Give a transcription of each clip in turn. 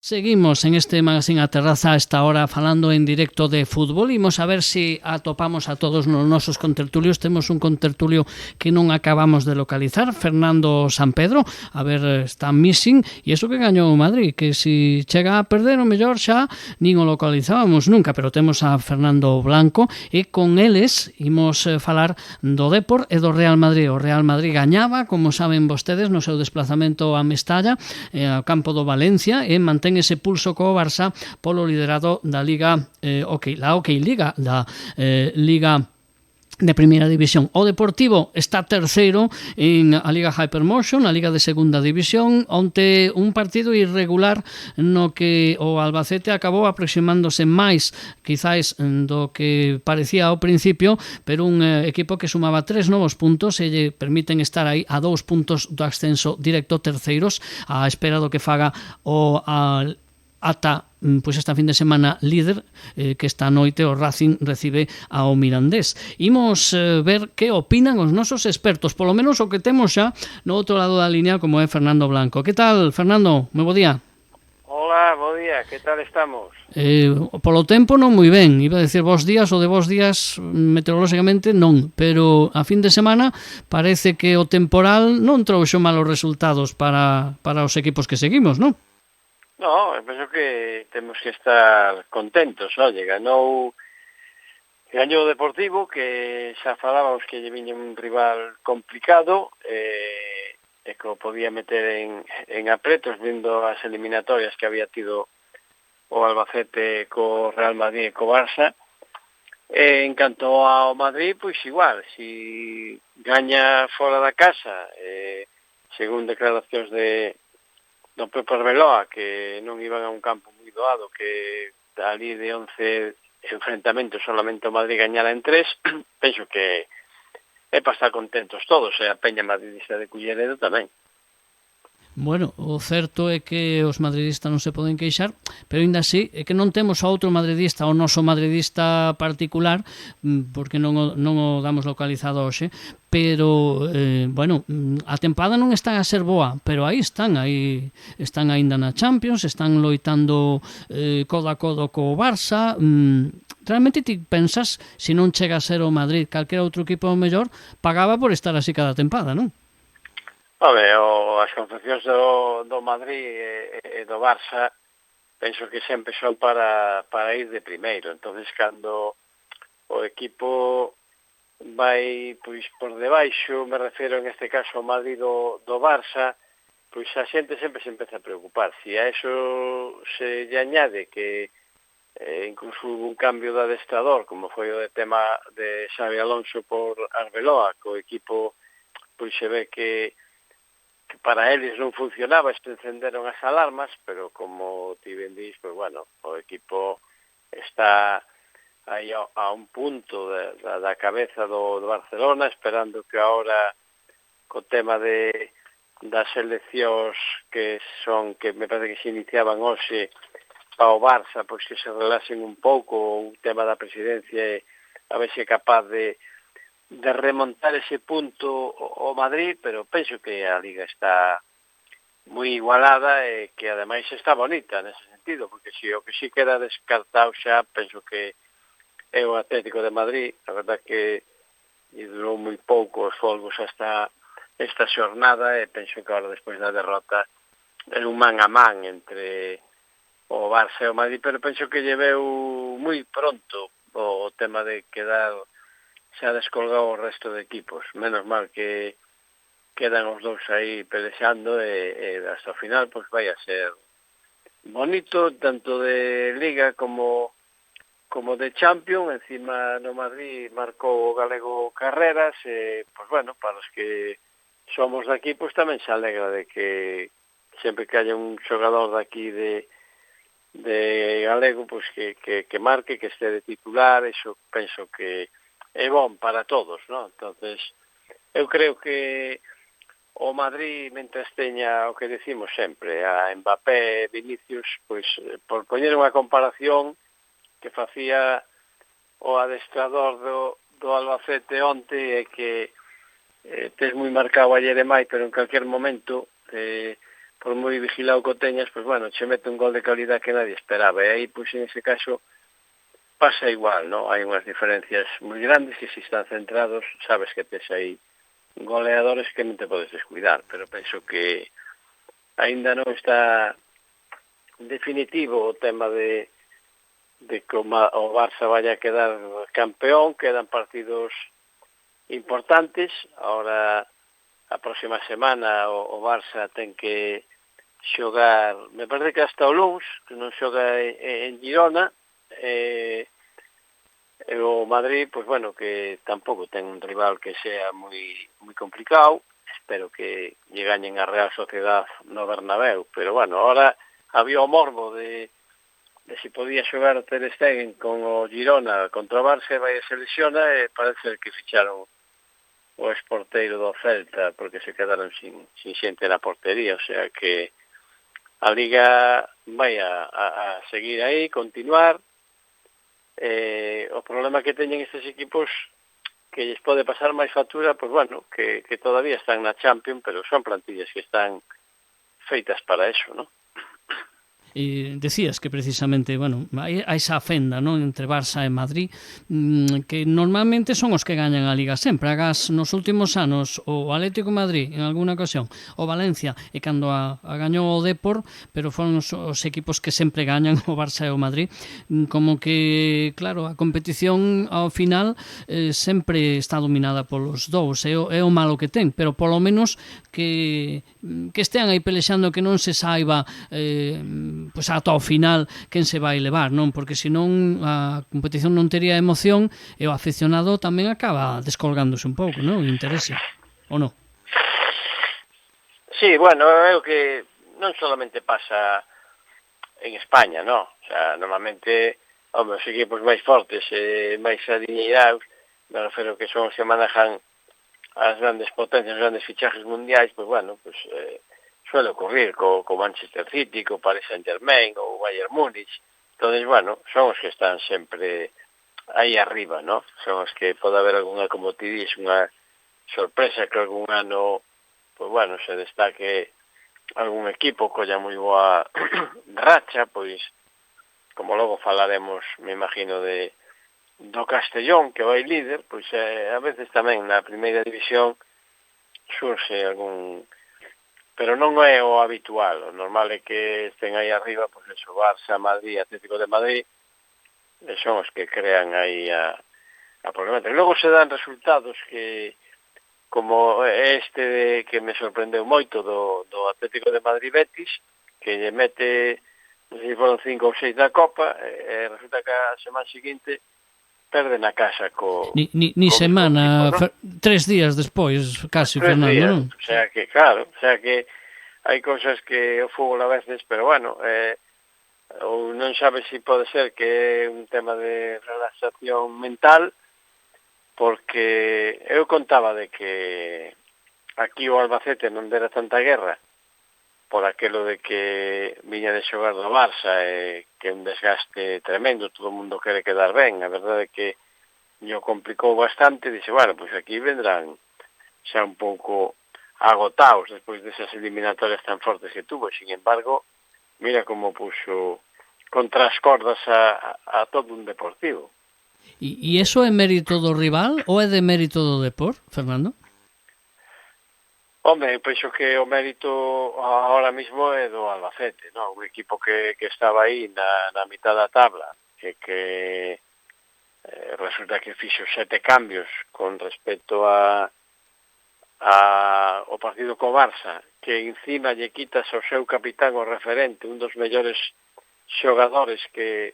Seguimos en este Magazín a Terraza a esta hora falando en directo de fútbol. Imos a ver se atopamos a todos nos nosos contertulios. Temos un contertulio que non acabamos de localizar, Fernando Sampedro. A ver, está missing. E iso que gañou o Madrid, que se chega a perder o mellor xa nin o localizábamos nunca, pero temos a Fernando Blanco e con eles imos falar do Depor e do Real Madrid. O Real Madrid gañaba, como saben vostedes, no seu desplazamento a Mestalla, ao campo do Valencia, e mantén ese pulso co Barça polo liderado da Liga Liga, da Liga de Primeira División. O Deportivo está terceiro en a Liga Hypermotion, a Liga de Segunda División, onte un partido irregular no que o Albacete acabou aproximándose máis quizáis do que parecía ao principio, pero un equipo que sumaba 3 novos puntos e lle permiten estar aí a 2 puntos do ascenso directo terceiros, a espera do que faga o ata pois esta fin de semana líder, que esta noite o Racing recibe ao Mirandés. Imos ver que opinan os nosos expertos, polo menos o que temos xa no outro lado da línea, como é Fernando Blanco. Que tal, Fernando? Moi bo día. Hola, bo día, que tal estamos? Polo tempo non moi ben, iba a decir bons días, o de bons días meteorolóxicamente non, pero a fin de semana parece que o temporal non trouxo malos resultados para os equipos que seguimos, non? No, penso que temos que estar contentos, oye, gañou o Deportivo, que xa falábamos que lle viña un rival complicado, e que o podía meter en apretos, vindo as eliminatorias que había tido o Albacete co Real Madrid e co Barça. En canto ao Madrid, pois igual, si gaña fora da casa, según declaracións do Pepe Arbeloa, que non iban a un campo moi doado, que ali de 11 enfrentamentos solamente o Madrid gañara en 3, penso que é para estar contentos todos, e a peña madridista de Culleredo tamén. Bueno, o certo é que os madridistas non se poden queixar, pero ainda así é que non temos a outro madridista, o noso madridista particular, porque non o damos localizado hoxe, pero, bueno, a tempada non está a ser boa, pero aí están aínda na Champions, están loitando codo a codo co Barça. Realmente ti pensas, se non chega a ser o Madrid, calquera outro equipo mellor, pagaba por estar así cada tempada, non? As concepcións do Madrid e do Barça penso que sempre son para ir de primeiro. Entonces, cando o equipo vai pois por debaixo, me refiro en este caso ao Madrid do Barça, pois a xente sempre se empeza a preocupar. Si a eso se lle añade que incluso hubo un cambio de adestrador, como foi o de tema de Xabi Alonso por Arbeloa, que o equipo pois se ve que para eles non funcionaba, se encenderon as alarmas, pero como ti ben dís, pues bueno, o equipo está aí a un punto da cabeza do Barcelona, esperando que ahora co tema das eleccións que me parece que se iniciaban hoxe para o Barça, pois que se relaxen un pouco o tema da presidencia e a ver se é capaz de remontar ese punto o Madrid, pero penso que a Liga está moi igualada e que ademais está bonita nese sentido, porque o que sí queda descartado xa, penso que é o Atlético de Madrid. A verdad que durou moi pouco os folgos hasta esta xornada e penso que agora despois da derrota é un man a man entre o Barça e o Madrid, pero penso que lleveu moi pronto o tema de quedar xa descolgado o resto de equipos. Menos mal que quedan os dous aí pelexando e hasta o final pois vai a ser bonito, tanto de Liga como de Champions. Encima no Madrid marcou o galego Carreras e, pois bueno, para os que somos daqui, pois tamén se alegra de que sempre que haya un xogador daqui de galego, pois que marque, que este de titular. Iso penso que é bon para todos, non? Entonces, eu creo que o Madrid, mentres teña o que decimos sempre, a Mbappé e Vinicius, pois, por poñer unha comparación que facía o adestrador do Albacete onte, é que tes moi marcado a Yeremai, pero en calquer momento por moi vigilado que o teñas, pois bueno, che mete un gol de calidad que nadie esperaba, e aí, pois en ese caso, pasa igual, ¿no? Hai unhas diferencias moi grandes que se están centrados, sabes que tes aí goleadores que non te podes descuidar, pero penso que aínda non está definitivo o tema de como o Barça vaya a quedar campeón, quedan partidos importantes. Ahora, a próxima semana, o Barça ten que xogar, me parece que hasta o luns, que non xoga en Girona, e o Madrid, pois bueno, que tampouco ten un rival que sea moi complicado. Espero que lle gañen a Real Sociedad no Bernabéu, pero bueno, ahora había o morbo de si podía xogar o Ter Stegen con o Girona contra o Barça, vai a se lesiona, e parece que ficharon o exporteiro do Celta porque se quedaron sin xente na portería, o sea que a Liga vai a seguir aí, continuar. O problema que teñen estes equipos que lles pode pasar máis factura, pois bueno, que todavía están na Champions, pero son plantillas que están feitas para eso, ¿no? E decías que precisamente, bueno, hai esa fenda, non, entre Barça e Madrid, que normalmente son os que gañan a Liga sempre. Agás nos últimos anos o Atlético de Madrid en alguna ocasión, o Valencia, e cando a gañou o Depor, pero foron os equipos que sempre gañan, o Barça e o Madrid, como que, claro, a competición ao final sempre está dominada polos dous, é o malo que ten, pero polo menos que estean aí pelexando, que non se saiba pois ata o final quen se vai levar, non? Porque senón a competición non tería emoción e o aficionado tamén acaba descolgándose un pouco, non? O interese, ou non? Sí, bueno, é o que non solamente pasa en España, non? O sea, normalmente, os equipos máis fortes e máis adiñeirados, me refero que son os que manejan as grandes potencias, os grandes fichajes mundiais, pois bueno, pois suele ocurrir co Manchester City, co Paris Saint-Germain, ou Bayern Múnich. Entonces, bueno, son os que están sempre aí arriba, ¿no? Son os que pode haber algunha, como ti dis, unha sorpresa que algún ano, pois bueno, se destaque algún equipo colla moi boa racha, pois, como logo falaremos, me imagino, do Castellón, que vai líder, pois a veces tamén na primeira división surxe algún... Pero non é o habitual. O normal é que estén aí arriba, pois eso, Barça, Madrid, Atlético de Madrid, son os que crean aí a problemática. Logo se dan resultados que, como este que me sorprendeu moito do Atlético de Madrid-Betis, que lle mete, non sei se foron 5 ou 6 da Copa, e resulta que a semana seguinte perde na casa Ni semana, equipo, ¿no? 3 días despois, casi, Fernando, non? O sea que, claro, hai cousas que o fútbol a veces, pero bueno, ou non sabe se pode ser que é un tema de relaxación mental, porque eu contaba de que aquí o Albacete non dera tanta guerra por aquelo de que viña de xogar do Barça e que é un desgaste tremendo, todo o mundo quere quedar ben. A verdade é que yo complicou bastante, dixe, bueno, pois aquí vendrán xa un pouco agotados despois desas eliminatorias tan fortes que tuvo. Sin embargo, mira como puxo contra as cordas a todo un Deportivo. E iso é mérito do rival ou é de mérito do Depor, Fernando? Home, penso que o mérito ahora mismo é do Albacete, ¿no? Un equipo que estaba aí na mitad da tabla, que resulta que fixo 7 cambios con respecto ao partido co Barça, que encima lle quitas ao seu capitán o referente, un dos mellores xogadores que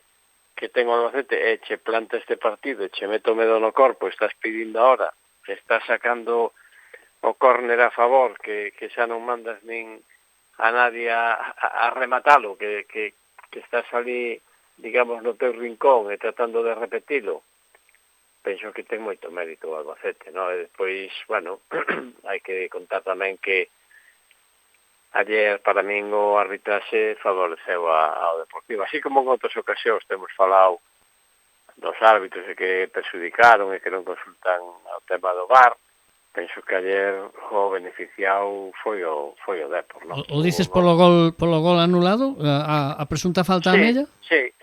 ten o Albacete, e che planta este partido, e che meto medo no corpo, estás pedindo ahora, estás sacando o córner a favor, que xa non mandas nin a nadie a rematalo, que estás ali, digamos, no teu rincón e tratando de repetilo. Penso que ten moito mérito o Albacete, ¿no? E despois, bueno, hai que contar tamén que ayer, para min, o arbitraxe favoreceu ao Deportivo. Así como en outras ocasións temos falado dos árbitros e que perjudicaron e que non consultan o tema do VAR, penso que ayer o beneficiado foi o Depor, non? O dices polo gol anulado, a presunta falta a Mella?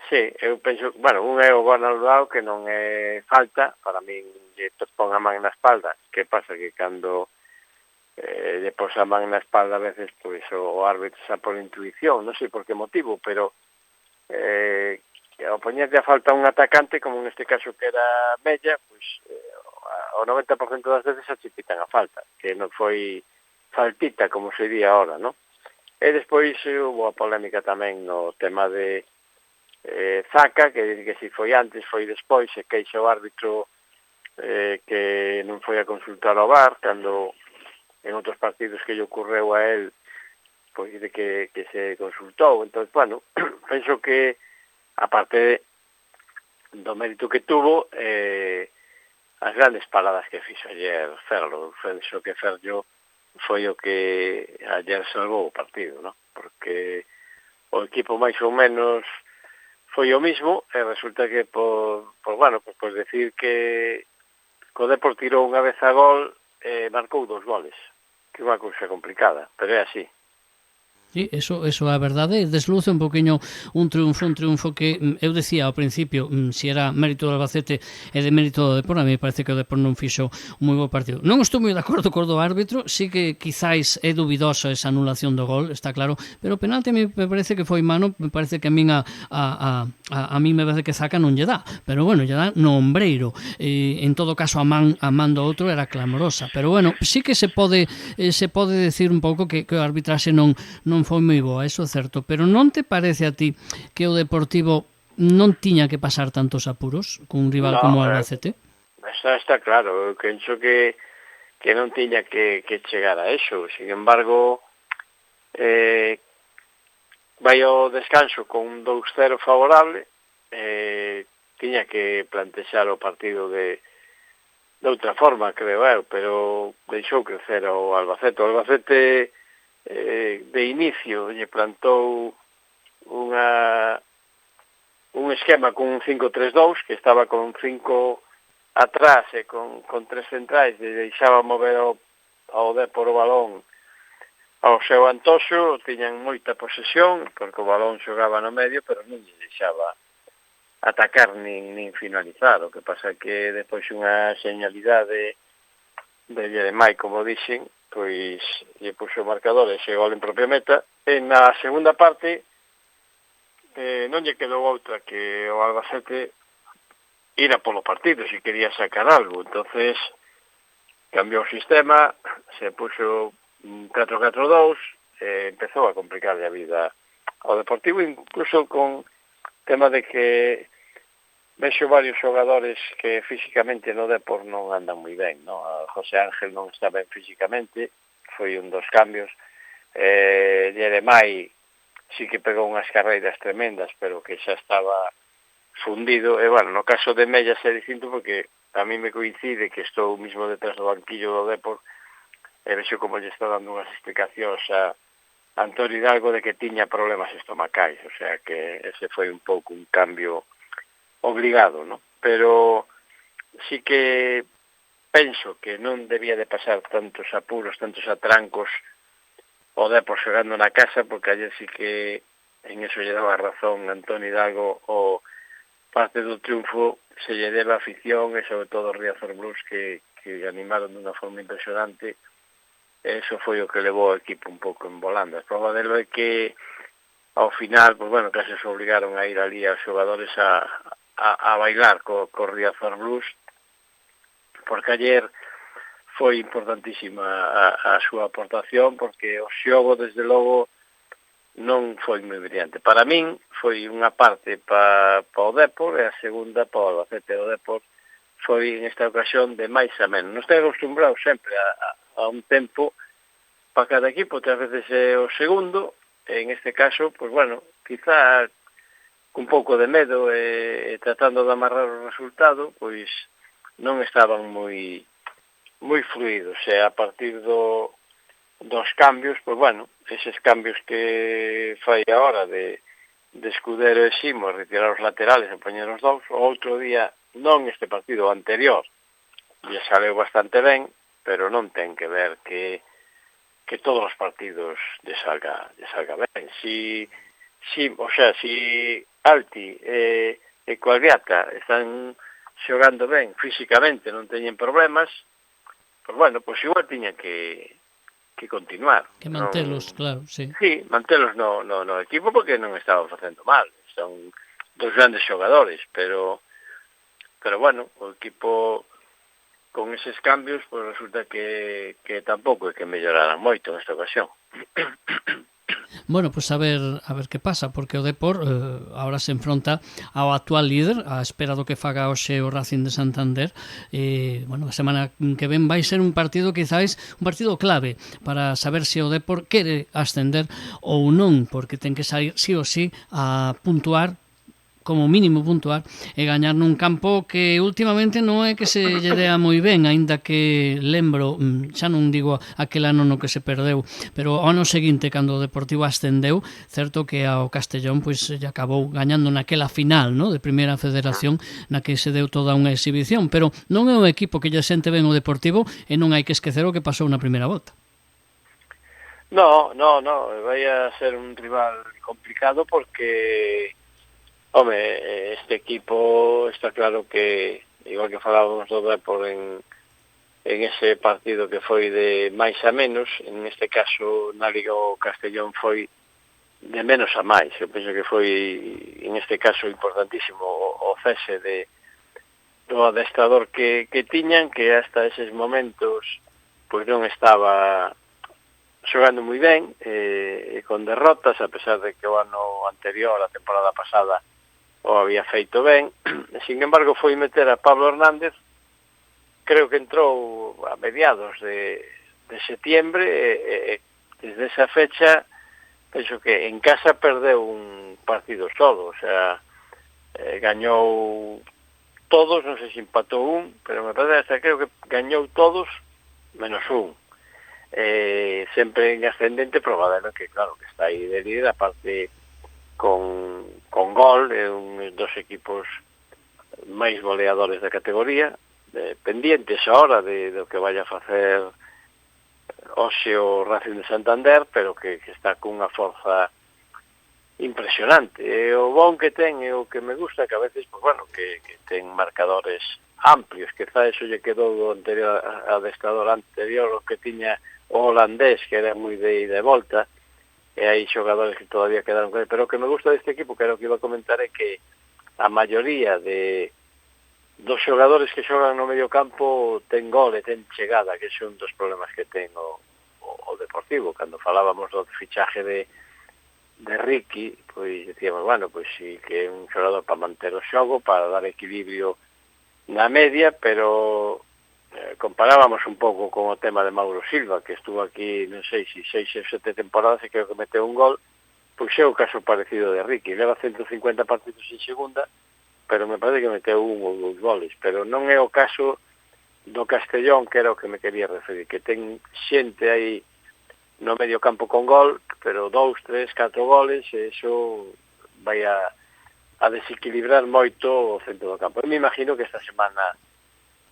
Sí, eu penso, bueno, un é o gol anulado que non é falta, para min lle pon a man na espalda, que pasa que cando lle pos a man na espalda a veces pois o árbitro xa por intuición, non sei por que motivo, pero ao poñerte a falta un atacante, como neste caso que era Mella, pois o 90% das veces xa che pitan a falta, que non foi faltita, como se di ahora, non? E despois hubo a polémica tamén no tema de Zaca, que se foi antes, foi despois, e queixa o árbitro que non foi a consultar ao VAR, cando en outros partidos que lle ocorreu a él, pois de que se consultou. Entón, bueno, penso que, aparte do mérito que tuvo, as grandes paradas que fixo ayer Ferro, penso que Ferro foi o que ayer salvou o partido, ¿no? Porque o equipo máis ou menos foi o mismo, e resulta que por decir que o Depor tirou unha vez a gol e marcou 2 goles, que é unha cousa complicada, pero é así. Sí, eso é a verdade, desluce un poquinho un triunfo que eu decía ao principio, se era mérito do Albacete e de mérito do Depor, a mí parece que o Depor non fixo un moi bo partido. Non estou moi de acordo co do árbitro, sí que quizáis é dubidosa esa anulación do gol, está claro, pero o penalti a mí me parece que foi mano, me parece que a min a mí me parece que Zaca non lle dá, pero bueno, lle dá no ombreiro. En todo caso a man do outro era clamorosa, pero bueno, sí que se pode decir un pouco que o arbitraxe non foi moi boa, eso é certo, pero non te parece a ti que o Deportivo non tiña que pasar tantos apuros cun rival como o Albacete? Está claro, eu penso que non tiña que chegar a eso. Sin embargo, vai ao descanso con un 2-0 favorable, tiña que plantexar o partido de outra forma, creo eu, pero deixou crecer o Albacete. O Albacete de inicio lle plantou un esquema con un 5-3-2, que estaba con 5 atrás e con 3 centrais, e deixaba mover ao Depor o balón ao seu antoxo, tiñan moita posesión, porque o balón xogaba no medio, pero non lle deixaba atacar nin finalizar. O que pasa que depois unha señalidade de Jeremai, como dixen, pois lle puxo o marcador e ese gol en propia meta. E na segunda parte non lle quedou outra que o Albacete ira polo partido se quería sacar algo. Entonces cambiou o sistema, se puxo 4-4-2 e empezou a complicarle a vida ao Deportivo, incluso con tema de que vexo varios xogadores que físicamente no Depor non andan moi ben, no? A José Ángel non está ben físicamente, foi un dos cambios. Jeremai sí que pegou unhas carreiras tremendas, pero que xa estaba fundido. E, bueno, no caso de Mella é distinto porque a mí me coincide que estou mismo detrás do banquillo do Depor e vexo como lle está dando unhas explicacións a Antonio Hidalgo de que tiña problemas estomacais, o sea que ese foi un pouco un cambio obligado, ¿no? Pero sí que penso que non debía de pasar tantos apuros, tantos atrancos o Depor xogando na casa, porque ayer sí que en eso lle daba razón Antonio Hidalgo, o parte do triunfo se lle debe a afición e sobre todo Riazor Blues que animaron de unha forma impresionante. Eso foi o que levou o equipo un pouco en volando. A prova delo é que ao final, pues bueno, case se obligaron a ir ali aos xogadores a bailar co Riazor Blues, porque ayer foi importantísima a súa aportación, porque o xogo, desde logo, non foi moi brillante. Para min foi unha parte para o Depor e a segunda para o Albacete. O Depor foi en esta ocasión de máis a menos. Non estou acostumbrado sempre a un tempo para cada equipo, outras veces é o segundo, e en este caso, pues bueno, quizá un pouco de medo e tratando de amarrar o resultado, pois non estaban moi fluidos. E a partir dos cambios, pois bueno, eses cambios que fai agora de Escudero e Simo, retirar os laterales e poñer os dous, o outro día, non este partido, o anterior, e saleu bastante ben, pero non ten que ver que todos os partidos lle salga ben. Si Alti e Coagliata están xogando ben físicamente, non teñen problemas, pois bueno, pois igual tiña que continuar. Que mantelos, claro, sí. Sí, mantelos no equipo porque non estaban facendo mal. Son dos grandes xogadores, pero bueno, o equipo con eses cambios, pois resulta que tampouco é que melloraran moito nesta ocasión. Bueno, pues a ver que pasa, porque o Depor ahora se enfronta ao actual líder, a espera do que faga hoxe o Racing de Santander. Bueno, a semana que ven vai ser un partido, quizáis, un partido clave para saber se o Depor quere ascender ou non, porque ten que sair sí ou sí a puntuar, como mínimo puntuar, e gañar nun campo que últimamente non é que se lle dea moi ben, aínda que lembro, xa non digo aquel ano no que se perdeu, pero ao ano seguinte, cando o Deportivo ascendeu, certo que ao Castellón pois lle acabou gañando naquela final, no, de Primeira Federación, na que se deu toda unha exhibición, pero non é un equipo que lle sente ben o Deportivo e non hai que esquecer o que pasou na primeira volta. No, vai a ser un rival complicado porque este equipo está claro que, igual que falábamos do Depor en ese partido que foi de máis a menos, en este caso na Liga o Castellón foi de menos a máis. Eu penso que foi, en este caso, importantísimo o cese do adestrador que tiñan, que hasta eses momentos pois non estaba xogando moi ben, e con derrotas, a pesar de que o ano anterior, a temporada pasada, o había feito ben. Sin embargo, foi meter a Pablo Hernández, creo que entrou a mediados de setiembre, e desde esa fecha, penso que en casa perdeu un partido solo, o sea, gañou todos, non sei se empatou un, pero me parece que creo que gañou todos menos un. Sempre en ascendente, probablemente que claro, que está aí de líder, aparte con gol, un dos equipos máis goleadores da categoría, pendientes ahora do que vaya a facer hoxe o Racing de Santander, pero que está cunha forza impresionante. E o bon que ten e o que me gusta, que a veces, pues bueno, que ten marcadores amplios, que eso lle quedou do anterior adestrador anterior, o que tiña o holandés, que era moi de ida e volta, e hai xogadores que todavía quedaron con ele. Pero o que me gusta deste equipo, que era o que iba a comentar, é que a maioría dos xogadores que xogan no medio campo ten gol e ten chegada, que é un dos problemas que ten o Deportivo. Cando falábamos do fichaje de Ricky, pois decíamos, bueno, pois sí que é un xogador para manter o xogo, para dar equilibrio na media, pero comparábamos un pouco con o tema de Mauro Silva, que estuvo aquí, non sei, 6 ou 7 temporadas e creo que meteu un gol, pois é o caso parecido de Ricky. Leva 150 partidos en segunda, pero me parece que meteu un ou dous goles, pero non é o caso do Castellón, que era o que me quería referir, que ten xente aí no medio campo con gol, pero 2, 3, 4 goles, e iso vai a desequilibrar moito o centro do campo. Eu me imagino que esta semana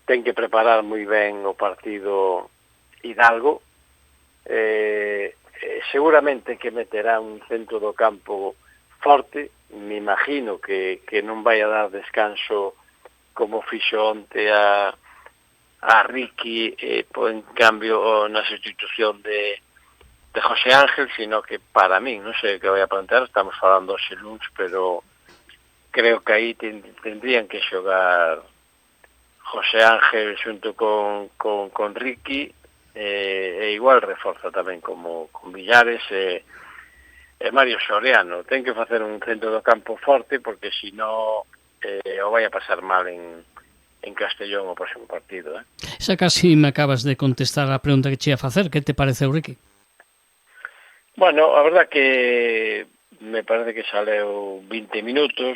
ten que preparar moi ben o partido Hidalgo, seguramente que meterá un centro do campo forte. Me imagino que non vai a dar descanso como fixo onte a Ricky, en cambio na sustitución de José Ángel, sino que para mí, non sei que vai a plantear, estamos falando hoxe luns, pero creo que aí tendrían que xogar José Ángel xunto con Ricky, e igual reforza tamén como con Villares e Mario Soriano. Ten que facer un centro do campo forte, porque se non o vai a pasar mal en Castellón o próximo partido. Xa casi me acabas de contestar a pregunta que che ia facer. Que te pareceu, Ricky? Bueno, a verdad que me parece que saleu 20 minutos.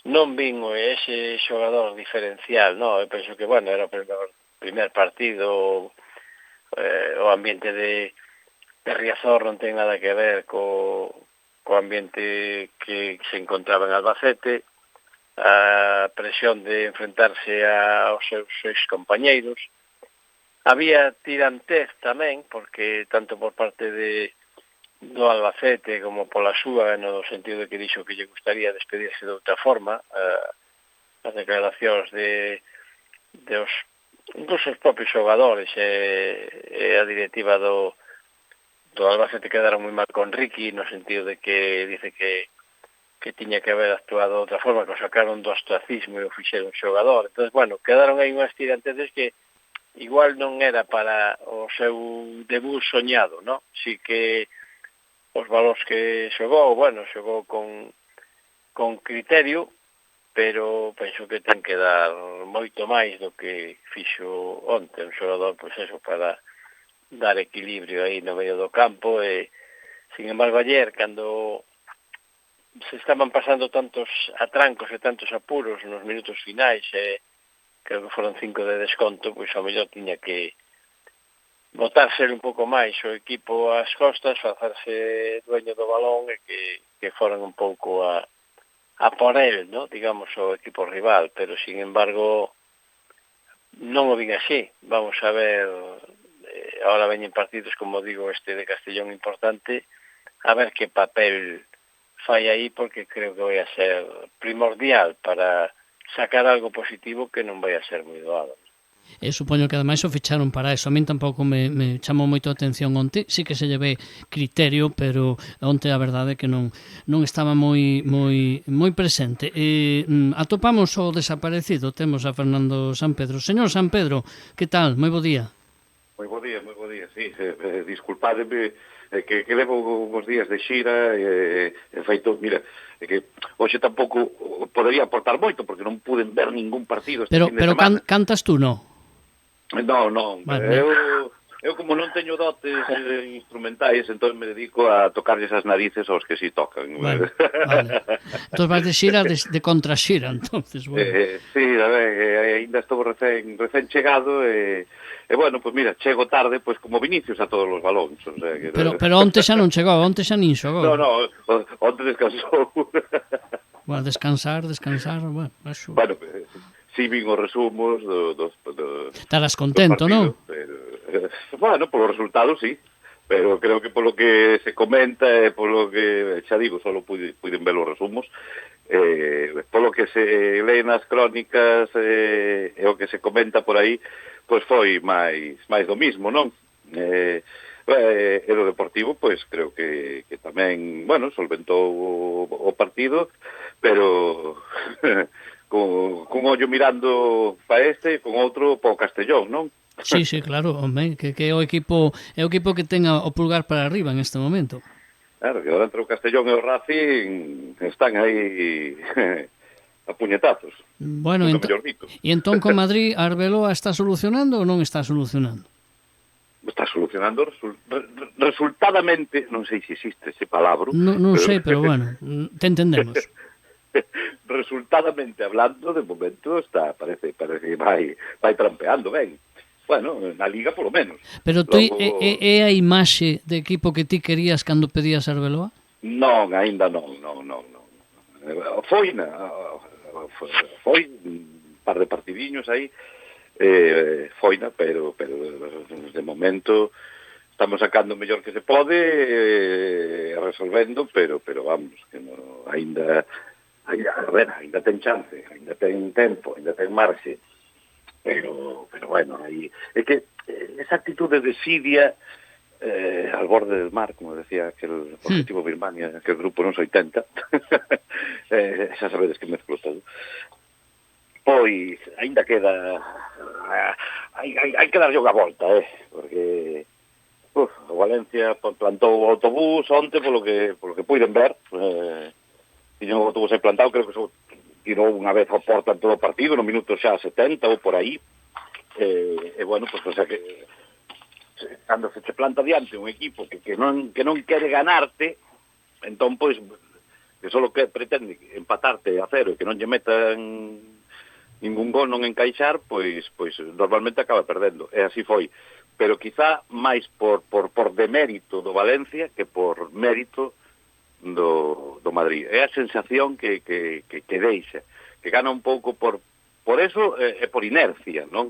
Non vin ese xogador diferencial, no? Eu penso que, bueno, era o primer partido, o ambiente de Riazor non ten nada que ver co ambiente que se encontraba en Albacete, a presión de enfrentarse aos seus compañeiros, Había tirantez tamén, porque tanto por parte do Albacete como pola súa, no sentido de que dixo que lle gustaría despedirse de outra forma, as declaracións dos seus propios xogadores e a directiva do Albacete quedaron moi mal con Ricky, no sentido de que dice que tiña que haber actuado de outra forma, que o sacaron do ostracismo e o fixeron xogador. Entón, bueno, quedaron aí unhas tiranteces que igual non era para o seu debut soñado, ¿no? Si que os valores que xogou, bueno, xogou con criterio, pero penso que ten que dar moito máis do que fixo onte un xogador, pois eso, para dar equilibrio aí no medio do campo e, sin embargo, ayer, cando se estaban pasando tantos atrancos e tantos apuros nos minutos finais e creo que foron 5 de desconto, pois ao mellor tiña que botarse un pouco máis o equipo ás costas, facerse dueño do balón e que foran un pouco a por él, ¿no? Digamos, o equipo rival, pero sin embargo non o vin así. Vamos a ver, ahora veñen partidos, como digo, este de Castellón importante, a ver que papel fai aí, porque creo que vai a ser primordial para sacar algo positivo que non vai a ser moi doado. Supoño que ademais o ficharon para eso. A min tampouco me chamou moito a atención onte. Sí que se lle ve criterio, pero onte a verdade é que non estaba moi presente. Atopamos o desaparecido. Temos a Fernando Sampedro. Señor Sampedro, que tal? Moi bo día. Moi bo día, sí. Disculpademe que levo uns días de xira e feito, mira, que hoxe tampouco podería aportar moito porque non puden ver ningún partido este fin de semana. Pero cantas tú, non? Non. Bueno. Eu como non teño dotes instrumentais, entón me dedico a tocarlles as narices aos que si tocan. Vale. Entón vas de xira de contraxira, entonces, bueno. Sí, a ver, ainda estou recén chegado e bueno, pues mira, chego tarde, pues como Vinicius a todos os balóns. O sea, que... Pero onte xa non chegou, onte xa nin xogou. No, onte descansou. Bueno, descansar, bueno, acho... Bueno, si vin os resumos estarás contento, non? Bueno, polo resultado, sí. Pero creo que polo que se comenta e polo que, xa digo, só puiden ver os resumos, polo que se lee nas crónicas e o que se comenta por aí, pois foi máis do mismo, non? E do Deportivo, pois creo que tamén, bueno, solventou o partido, pero con ollo mirando pa este e con outro pa o Castellón, non? Sí, claro, home, que é o equipo que tenga o pulgar para arriba en este momento. Claro, que ahora entre o Castellón e o Racing están aí a puñetazos. Bueno, e entón con Madrid Arbeloa está solucionando ou non está solucionando? Está solucionando resultadamente, non sei se existe ese palabra. Non sei, pero bueno, te entendemos. Resultadamente hablando, de momento parece que vai trampeando ben. Bueno, na Liga polo menos. Pero tú é a imaxe de equipo que ti querías cando pedías Arbeloa? Non, aínda non. Foi un par de partidiños aí, pero de momento estamos sacando o mellor que se pode, resolvendo, pero vamos, que no, aínda ten chance, aínda ten tempo, aínda ten marxe, pero bueno, aí é que esa actitude de desidia al borde del mar, como decía aquel Objetivo Birmania, aquel grupo nos 80, xa sabedes que mezclo todo. Pois, aínda queda hai que darlle unha volta, porque o Valencia plantou o autobús onte polo que puiden ver, tiña o autobús aí plantado, creo que só tirou unha vez ao porta en todo o partido, no minuto xa 70 ou por aí, e bueno, pues, o sea que cando se te planta diante un equipo que non quere ganarte, entón, pois, que só que pretende empatarte a cero e que non lle metan ningún gol, non encaixar, pois normalmente acaba perdendo, e así foi. Pero quizá máis por demérito do Valencia que por mérito do Madrid. É a sensación que deixa, que gana un pouco por eso e por inercia, non?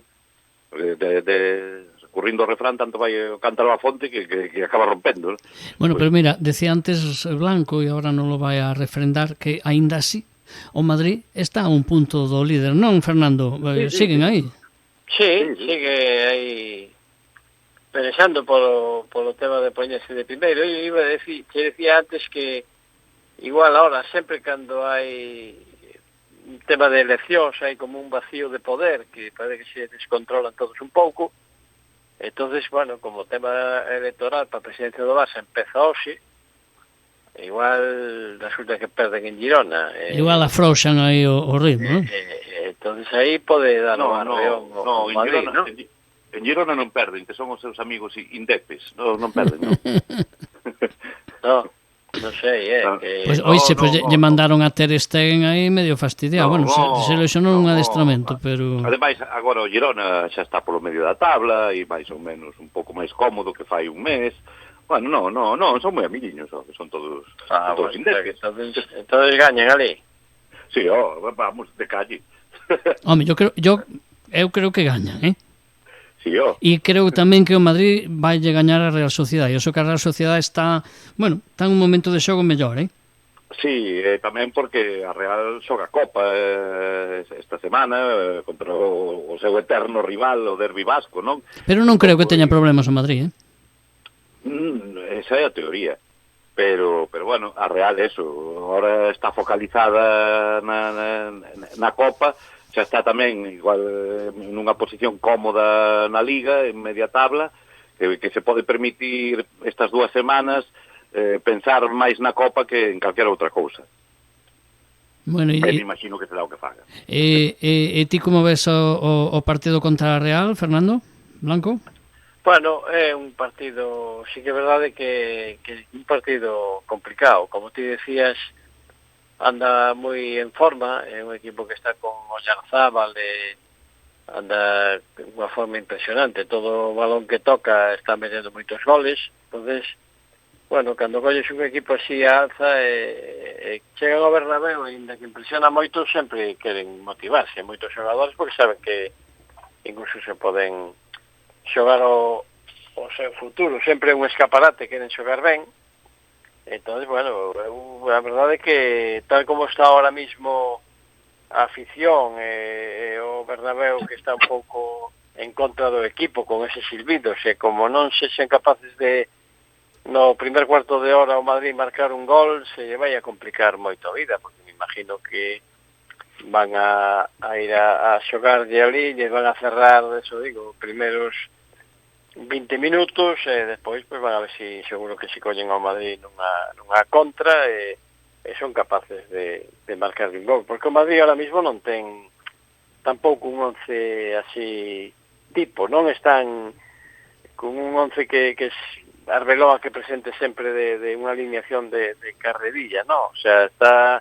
corriendo o refrán, tanto vai o cántaro á fonte que acaba rompendo, ¿no? Bueno, pero mira, decía antes Blanco, e agora non lo vai a refrendar, que aínda así o Madrid está a un punto do líder, non, Fernando? Siguen aí. Sí, sigue aí pensando polo tema de poñerse de primeiro. Eu iba a decir, que decía antes que igual ahora, sempre cando hai un tema de eleccións, hai como un vacío de poder, que parece que se descontrolan todos un pouco. Entonces, bueno, como tema electoral para a presidencia do Barça empeza hoxe, igual resulta que perden en Girona. Igual afrouxan aí o ritmo, non? Entonces aí pode dar un arreón no, ao Madrid, Girona, ¿no? En Girona non perden, que son os seus amigos indepes, non perden, non. Non sei, Pois hoxe lle mandaron a Ter Stegen aí medio fastidiado. Bueno, se lesionou un adestramento, pero... Ademais, agora o Girona xa está polo medio da tabla e máis ou menos un pouco máis cómodo que fai un mes. Bueno, non, son moi amiguiños, son todos indepes. Entonces gañan ali. Sí, vamos de calle. Home, eu creo que gañan, Sí, E creo tamén que o Madrid vai gañar a Real Sociedade. Iso que a Real Sociedade está en un momento de xogo mellor, Sí, tamén porque a Real xoga Copa esta semana contra o seu eterno rival, o Derbi Vasco, non? Pero non creo que teña problemas o Madrid, Esa é a teoría. Pero bueno, a Real eso, ahora está focalizada na Copa, xa está tamén igual nunha posición cómoda na Liga, en media tabla, que se pode permitir estas 2 semanas pensar máis na Copa que en calquera outra cousa. Bueno, me imagino que será o que faga. E ti como ves o partido contra a Real, Fernando? Blanco? Bueno, é un partido, sí que é verdade que un partido complicado, como ti decías, anda moi en forma, é un equipo que está con Oyarzábal, anda unha forma impresionante, todo o balón que toca está metendo moitos goles, entonces, bueno, cando colles un equipo así a alza, chegan ao Bernabéu, ainda que impresiona moito, sempre queren motivarse, moitos xogadores, porque saben que incluso se poden xogar o seu futuro, sempre é un escaparate, queren xogar ben. Entonces, bueno, a verdade é que tal como está ahora mismo a afición e o Bernabéu que está un pouco en contra do equipo con eses silbidos e como non se xen capaces de no primer cuarto de hora o Madrid marcar un gol, se lle vai a complicar moito a vida, porque me imagino que van a ir a xogar de ali, lle van a cerrar, eso digo, primeiros 20 minutos e despois pues, van a ver si seguro que si collen ao Madrid nunha contra e son capaces de marcar un gol, porque o Madrid ahora mismo non ten tampouco un 11 así tipo, non están con un 11 que Arbeloa que presente sempre de unha alineación de carrerilla, no, o sea, está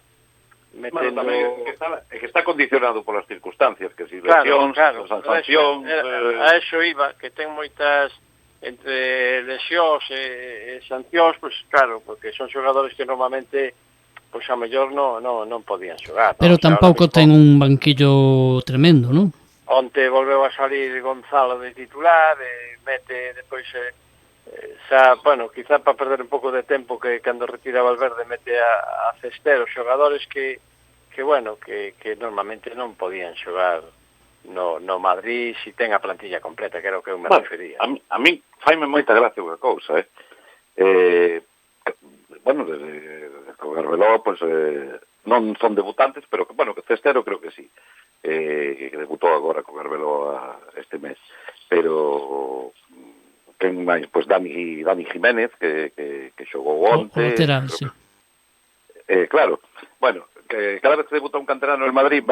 metendo... Bueno, tamén que está condicionado polas circunstancias, que si lesións, sancións... A eso iba, que ten moitas entre lesións e sancións, pues claro, porque son xogadores que normalmente pues a mellor non podían xogar. Pero ¿no? tampouco ten un banquillo tremendo, non? Onte volveu a salir Gonzalo de titular, mete depois... xa, bueno, quizá para perder un pouco de tempo que cando retira Valverde mete a Cestero xogadores que bueno, que normalmente non podían xogar no Madrid si ten a plantilla completa, que era o que eu me refería. A mí faime moita gracia unha cousa, bueno, con Arbeloa, pues, non son debutantes, pero que, bueno, que Cestero creo que sí, que debutou agora con Arbeloa este mes, pero... quen máis, pois Dani Jiménez que xogou onte. O lateral, sí. Claro, bueno, que cada vez que debuta un canterano en Madrid,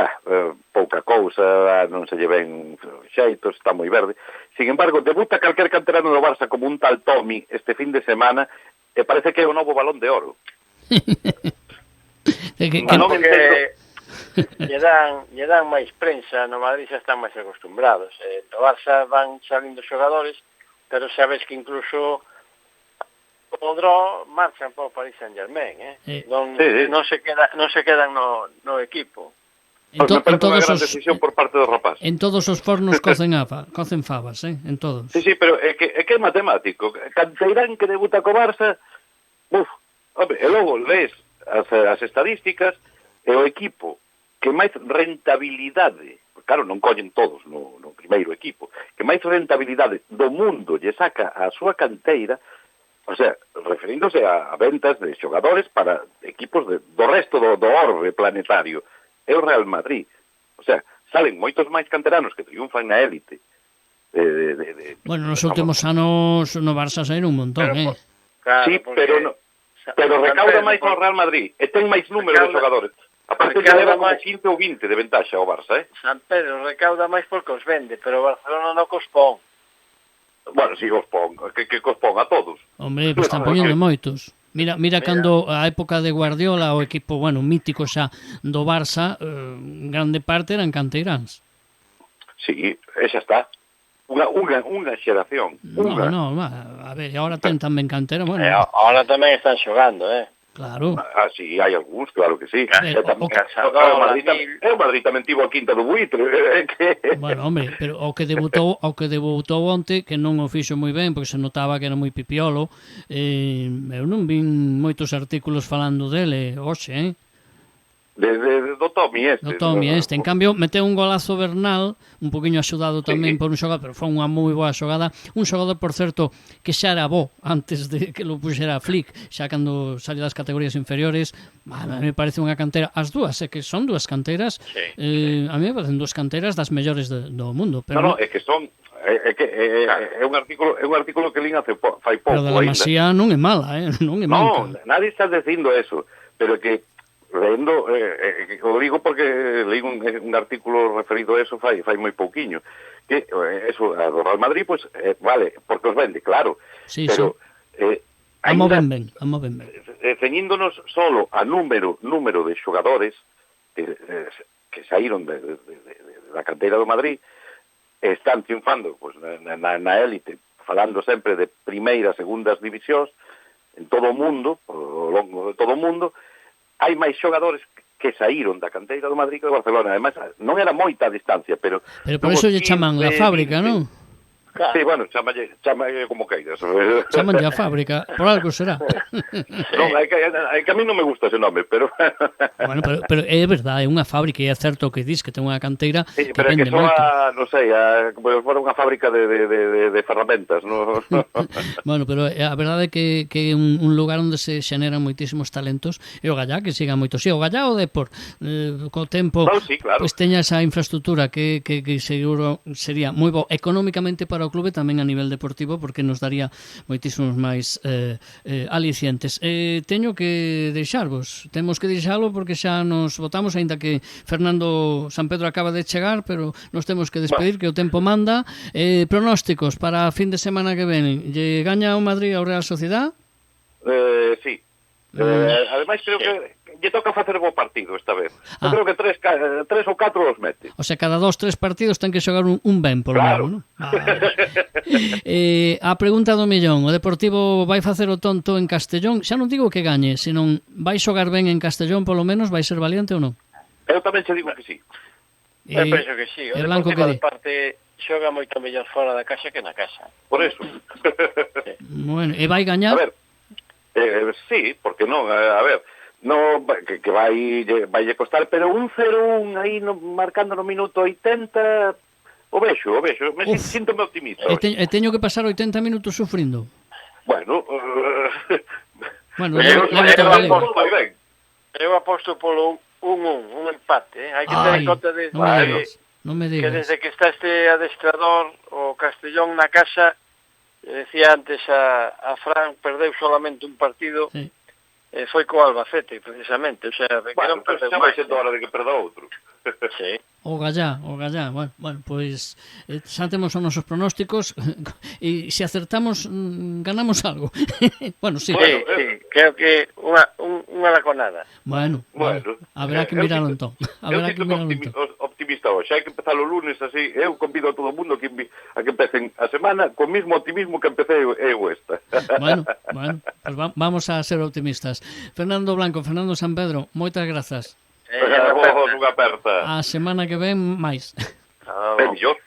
pouca cousa, non se lle ven xeitos, está moi verde. Sin embargo, debuta calquer canterano no Barça como un tal Tommy este fin de semana e parece que é o novo Balón de Oro. lle dan máis prensa, no Madrid xa están máis acostumbrados. No Barça van salindo xogadores, pero sabes que incluso o Dro marchan para o Paris Saint-Germain, non se quedan no equipo. Me parece unha gran decisión por parte do rapaz. En todos os fornos cocen fabas, en todos. Sí, pero é que é matemático. Canteirán que debuta co Barça, hombre, e logo lees as estadísticas e o equipo que máis rentabilidade, claro, non collen todos no primeiro equipo, que máis rentabilidade do mundo lle saca a súa canteira, o sea, referíndose a ventas de xogadores para equipos do resto do orbe planetario, é o Real Madrid. O sea, salen moitos máis canteranos que triunfan na élite. Bueno, nos últimos anos no Barça saíron un montón, Claro, sí, pero recauda máis o Real Madrid e ten máis número de xogadores. Aparte que leva como 15 ou 20 de ventaxa o Barça, San Pedro recauda máis porque os vende, pero Barcelona non cos pon. Bueno, si, os pon, que cos pon a todos. Hombre, pues están poñendo moitos. Mira cando a época de Guardiola o equipo, mítico xa do Barça, grande parte eran canteiráns. Sí, esa está. Unha xeración. No, a ver, agora ten tamén cantera, bueno. Ahora tamén están xogando, Claro. Sí, hai algúns, claro que sí. O Madrid tamén tivo a quinta do buitre. Bueno, hombre, pero o que debutou onte, que non o fixo moi ben, porque se notaba que era moi pipiolo, eu non vin moitos artículos falando dele hoxe, Do Tommy este. Do Tommy este. En cambio, meteu un golazo Bernal, un poquinho axudado tamén por un xogador, pero foi unha moi boa xogada. Un xogador, por certo, que xa era bo antes de que lo puxera Flick, xa cando salió das categorías inferiores. A mí me parece unha cantera, as dúas, que son dúas canteras, a mí me parecen dúas canteras das mellores do mundo. Pero no, é que son... É un artículo que lín fai pouco. Pero da Masía non é mala, non é manca. No, nadie está dicindo eso, pero que lendo, o digo porque leí un artículo referido a eso fai moi pouquiño, que eso, a do Real Madrid, pues, vale, porque os vende, claro, sí, pero amo ben. ceñíndonos solo a número de xogadores que saíron da canteira do Madrid, están triunfando pues, na élite, falando sempre de primeiras, segundas divisións en todo o mundo, ao longo de todo o mundo. Hai máis xogadores que saíron da canteira do Madrid que do Barcelona. Ademais, non era moita a distancia, pero por eso lle chaman la fábrica, non? Sí, bueno, chamalle como queiras. Chamanlle a fábrica, por algo será. Non, é que a mí non me gusta ese nome, pero... Bueno, pero é verdade, é unha fábrica, e é certo que dis que ten unha canteira sí, que vende moito. Non sei, como se fora unha fábrica de ferramentas, non? Bueno, pero a verdade é que é un lugar onde se xeneran moitísimos talentos, e o Gallá que siga moito. Si, o Gallá o Depor, co tempo, sí, claro. Pues teña esa infraestructura que seguro sería moi bo económicamente para o clube, tamén a nivel deportivo, porque nos daría moitísimos máis alicientes. Teño que deixarvos, temos que deixalo porque xa nos votamos, aínda que Fernando San Pedro acaba de chegar, pero nos temos que despedir, que o tempo manda. Pronósticos para a fin de semana que ven. Lle gaña o Madrid ao Real Sociedad? Sí. Ademais, creo que lle toca facer bo partido esta vez. Eu creo que 3 ou 4 os mete. O sea, cada 2-3 partidos ten que xogar un ben, por claro. menos, non? A pregunta do millón, o Deportivo vai facer o tonto en Castellón? Xa non digo que gañe, senón vai xogar ben en Castellón, polo menos, vai ser valiente ou non? Eu tamén che digo que sí. Eu penso que sí. O Deportivo de parte xoga moito mellor fora da casa que na casa. Por eso. Bueno, e vai gañar? A ver, sí, porque non, a ver, no, que vai costar, pero un 0-1 aí marcando no minuto 80, o vexo, me sinto optimista. E teño que pasar 80 minutos sufrindo? Bueno, eu aposto polo 1-1, un empate, hai que ter en conta de non me digas. Que desde que está este adestrador, o Castellón na casa, decía antes a Fran, perdeu solamente un partido, sí. Foi co Albacete, precisamente, o sea, que non perdeu máis. Xa vai sendo hora de que perda outro. Sí. O Gallá, bueno, pois xa temos os nosos pronósticos e se acertamos ganamos algo. Bueno, sí. Sí, creo que unha laconada. Bueno, haberá que miralo entón. Eu sinto optimista hoxe, hai que empezar o lunes así, eu convido a todo o mundo a que empecen a semana co mesmo optimismo que empecé eu esta. Bueno, pues vamos a ser optimistas. Fernando Blanco, Fernando San Pedro, moitas grazas. Nunha aperta. A semana que ven máis. Hasta logo. É mellor.